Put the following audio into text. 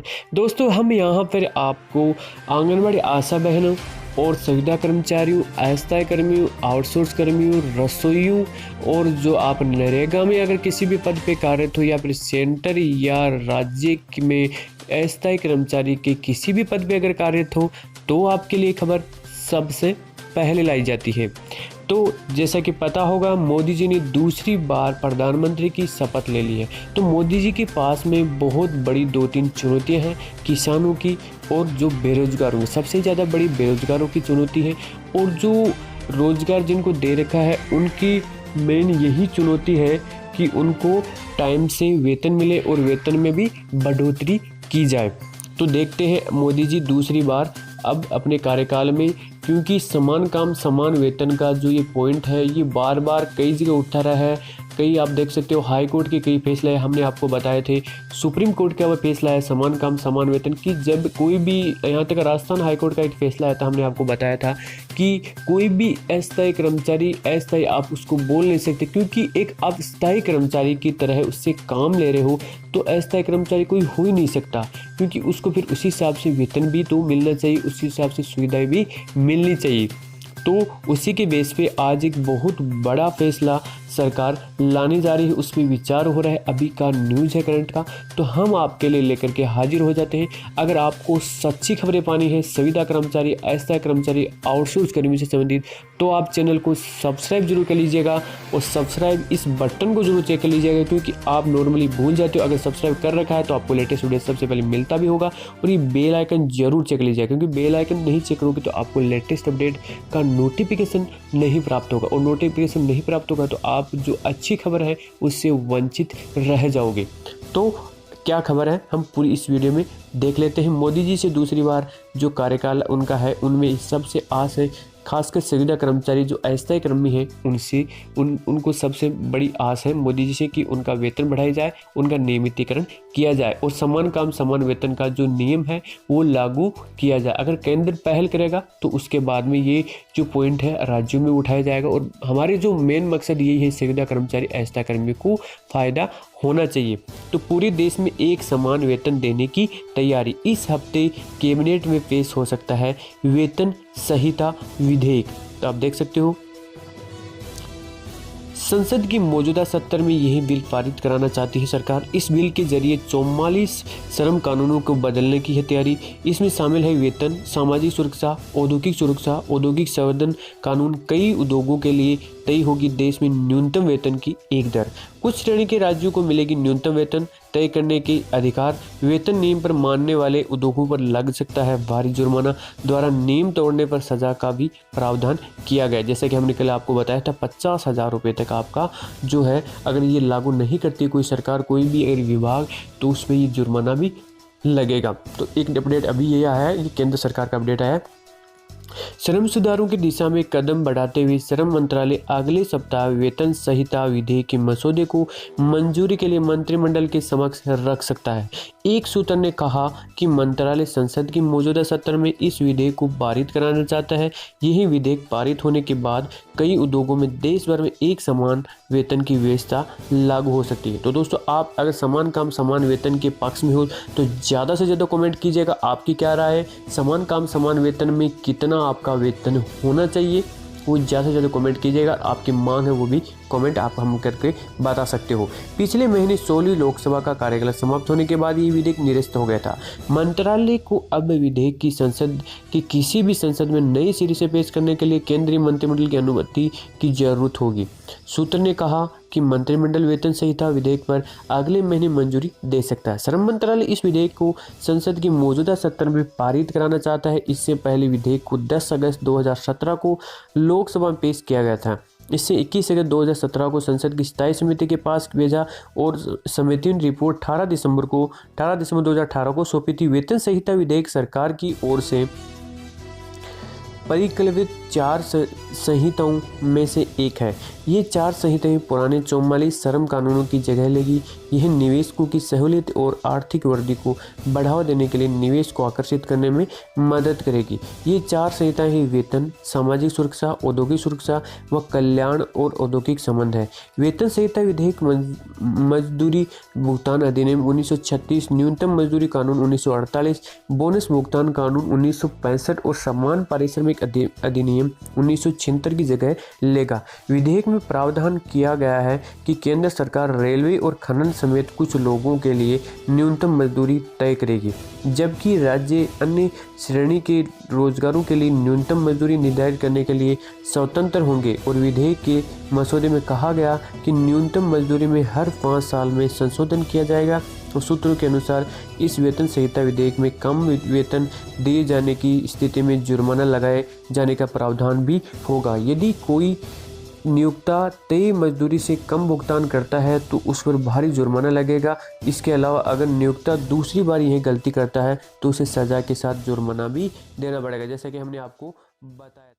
हैं। दोस्तों हम यहाँ पर आपको आंगनबाड़ी आशा बहनों और संविदा कर्मचारियों, अस्थायी कर्मियों, आउटसोर्स कर्मियों, रसोइयों और जो आप नरेगा में अगर किसी भी पद पे कार्यरत हो या फिर सेंटर या राज्य में अस्थायी कर्मचारी के किसी भी पद पे अगर कार्यरत हो तो आपके लिए खबर सबसे पहले लाई जाती है। तो जैसा कि पता होगा मोदी जी ने दूसरी बार प्रधानमंत्री की शपथ ले ली है। तो मोदी जी के पास में बहुत बड़ी 2-3 चुनौतियां हैं किसानों की और जो बेरोजगारों की। सबसे ज़्यादा बड़ी बेरोजगारों की चुनौती है और जो रोजगार जिनको दे रखा है उनकी मेन यही चुनौती है कि उनको टाइम से वेतन मिले और वेतन में भी बढ़ोतरी की जाए। तो देखते हैं मोदी जी दूसरी बार अब अपने कार्यकाल में, क्योंकि समान काम समान वेतन का जो ये पॉइंट है ये बार बार कई जगह उठा रहा है। कई आप देख सकते हो हाई कोर्ट के कई फैसले हमने आपको बताए थे, सुप्रीम कोर्ट का वह फैसला है समान काम समान वेतन की। जब कोई भी यहाँ तक राजस्थान हाई कोर्ट का एक फैसला आया था, हमने आपको बताया था कि कोई भी अस्थायी कर्मचारी अस्थायी आप उसको बोल नहीं सकते, क्योंकि एक आप स्थायी कर्मचारी की तरह उससे काम ले रहे हो तो अस्थायी कर्मचारी कोई हो ही नहीं सकता, क्योंकि उसको फिर उसी हिसाब से वेतन भी तो मिलना चाहिए, उसी हिसाब से सुविधाएं भी मिलनी चाहिए। तो उसी के बेस पे आज एक बहुत बड़ा फैसला सरकार लाने जा रही है, उस पर विचार हो रहा है, अभी का न्यूज़ है करंट का। तो हम आपके लिए लेकर के हाजिर हो जाते हैं। अगर आपको सच्ची खबरें पानी है संविदा कर्मचारी, अस्थायी कर्मचारी, आउटसोर्स कर्मियों से संबंधित, तो आप चैनल को सब्सक्राइब जरूर कर लीजिएगा और सब्सक्राइब इस बटन को जरूर चेक कर लीजिएगा, क्योंकि आप नॉर्मली भूल जाते हो। अगर सब्सक्राइब कर रखा है तो आपको लेटेस्ट वीडियो सबसे पहले मिलता भी होगा। और ये बेल आइकन जरूर चेक लीजिएगा, क्योंकि बेल आइकन नहीं चेक करोगे तो आपको लेटेस्ट अपडेट का नोटिफिकेशन नहीं प्राप्त होगा, और नोटिफिकेशन नहीं प्राप्त होगा तो आप जो अच्छी खबर है उससे वंचित रह जाओगे। तो क्या खबर है हम पूरी इस वीडियो में देख लेते हैं। मोदी जी से दूसरी बार जो कार्यकाल उनका है उनमें सबसे आस है, खासकर संविदा कर्मचारी जो अस्थायी कर्मी हैं उनसे उनको सबसे बड़ी आस है मोदी जी से कि उनका वेतन बढ़ाया जाए, उनका नियमितीकरण किया जाए और समान काम समान वेतन का जो नियम है वो लागू किया जाए। अगर केंद्र पहल करेगा तो उसके बाद में ये जो पॉइंट है राज्यों में उठाया जाएगा। और हमारे जो मेन मकसद यही है संविदा कर्मचारी अस्थायी कर्मियों को फ़ायदा होना चाहिए। तो पूरे देश में एक समान वेतन देने की तैयारी, इस हफ्ते कैबिनेट में पेश हो सकता है वेतन संहिता विधेयक। तो आप देख सकते हो संसद की मौजूदा सत्र में यही बिल पारित कराना चाहती है सरकार। इस बिल के जरिए 44 श्रम कानूनों को बदलने की है तैयारी। इसमें शामिल है वेतन, सामाजिक सुरक्षा, औद्योगिक संवर्धन कानून। कई उद्योगों के लिए तय होगी देश में न्यूनतम वेतन की एक दर। कुछ श्रेणी के राज्यों को मिलेगी न्यूनतम वेतन तय करने के अधिकार। वेतन नियम पर मानने वाले उद्योगों पर लग सकता है भारी जुर्माना। द्वारा नियम तोड़ने पर सजा का भी प्रावधान किया गया। जैसे कि हमने कल आपको बताया था 50,000 रुपये तक आपका जो है, अगर ये लागू नहीं करती कोई सरकार, कोई भी अगर विभाग, तो उसमें ये जुर्माना भी लगेगा। तो एक अपडेट अभी ये आया है, ये केंद्र सरकार का अपडेट आया है। श्रम सुधारों की दिशा में कदम बढ़ाते हुए श्रम मंत्रालय अगले सप्ताह वेतन संहिता विधेयक के मसौदे को मंजूरी के लिए मंत्रिमंडल के समक्ष रख सकता है। एक सूत्र ने कहा कि मंत्रालय संसद की मौजूदा सत्र में इस विधेयक को पारित कराना चाहता है। यही विधेयक पारित होने के बाद कई उद्योगों में देश भर में एक समान वेतन की व्यवस्था लागू हो सकती है। तो दोस्तों आप अगर समान काम समान वेतन के पक्ष में हो तो ज़्यादा से ज़्यादा कमेंट कीजिएगा, आपकी क्या राय है, समान काम समान वेतन में कितना आपका वेतन होना चाहिए, वो ज़्यादा से ज़्यादा कमेंट कीजिएगा। आपकी मांग है वो भी कमेंट आप हम करके बता सकते हो। पिछले महीने 16वीं लोकसभा का कार्यकाल समाप्त होने के बाद ये विधेयक निरस्त हो गया था। मंत्रालय को अब विधेयक की संसद की किसी भी संसद में नई सिरे से पेश करने के लिए केंद्रीय मंत्रिमंडल की अनुमति की जरूरत होगी। सूत्र ने कहा कि मंत्रिमंडल वेतन संहिता विधेयक पर अगले महीने मंजूरी दे सकता है। श्रम मंत्रालय इस विधेयक को संसद की मौजूदा सत्र में पारित कराना चाहता है। इससे पहले विधेयक को 10 अगस्त 2017 को लोकसभा में पेश किया गया था। इससे 21 अगस्त 2017 को संसद की स्थायी समिति के पास भेजा और समिति ने रिपोर्ट 18 दिसंबर 2018 को सौंपी थी। वेतन संहिता विधेयक सरकार की ओर से परिकल्पित 4 संहिताओं में से एक है। ये 4 संहिताएं पुराने 44 श्रम कानूनों की जगह लेगी। यह निवेशकों की सहूलियत और आर्थिक वृद्धि को बढ़ावा देने के लिए निवेश को आकर्षित करने में मदद करेगी। ये 4 संहिताएं ही वेतन, सामाजिक सुरक्षा, औद्योगिक सुरक्षा व कल्याण और औद्योगिक संबंध है। वेतन संहिता विधेयक, मजदूरी भुगतान अधिनियम 1936, न्यूनतम मजदूरी कानून 1948, बोनस भुगतान कानून 1965 और समान पारिश्रमिक अधिनियम 1976 की जगह लेगा। विधेयक में प्रावधान किया गया है कि केंद्र सरकार रेलवे और खनन समेत कुछ लोगों के लिए न्यूनतम मजदूरी तय करेगी, जबकि राज्य अन्य श्रेणी के रोजगारों के लिए न्यूनतम मजदूरी निर्धारित करने के लिए स्वतंत्र होंगे। और विधेयक के मसौदे में कहा गया कि न्यूनतम मजदूरी में हर 5 साल में संशोधन किया जाएगा। तो सूत्रों के अनुसार इस वेतन संहिता विधेयक में कम वेतन दिए जाने की स्थिति में जुर्माना लगाए जाने का प्रावधान भी होगा। यदि कोई नियोक्ता तय मजदूरी से कम भुगतान करता है तो उस पर भारी जुर्माना लगेगा। इसके अलावा अगर नियोक्ता दूसरी बार यह गलती करता है तो उसे सज़ा के साथ जुर्माना भी देना पड़ेगा, जैसा कि हमने आपको बताया।